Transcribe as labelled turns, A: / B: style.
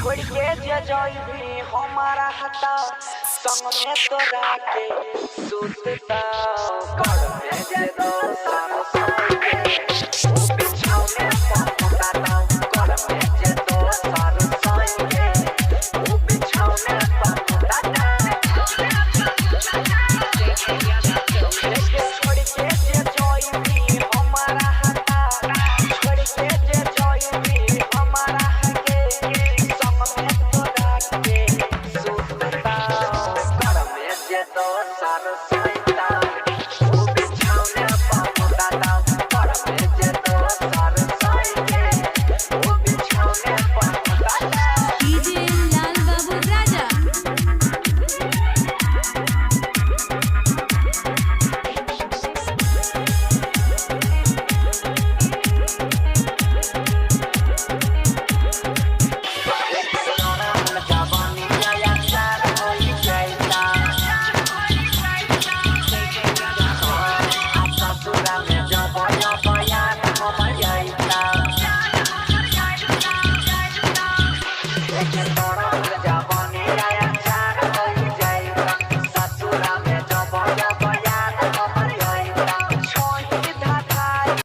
A: छोड़ के जे जाइबी हमारा हता संग में तोरा के सुतता कर में जे दोसर संगे ओ बिछौने पहुंचता कर में जे दोसर संगे ओ बिछौने पहुंचता छोड़ के जे जाइबी हमारा हता छोड़ के जे जाइबी हमारा हके संग में तोरा के सुतता कर में जे दोसर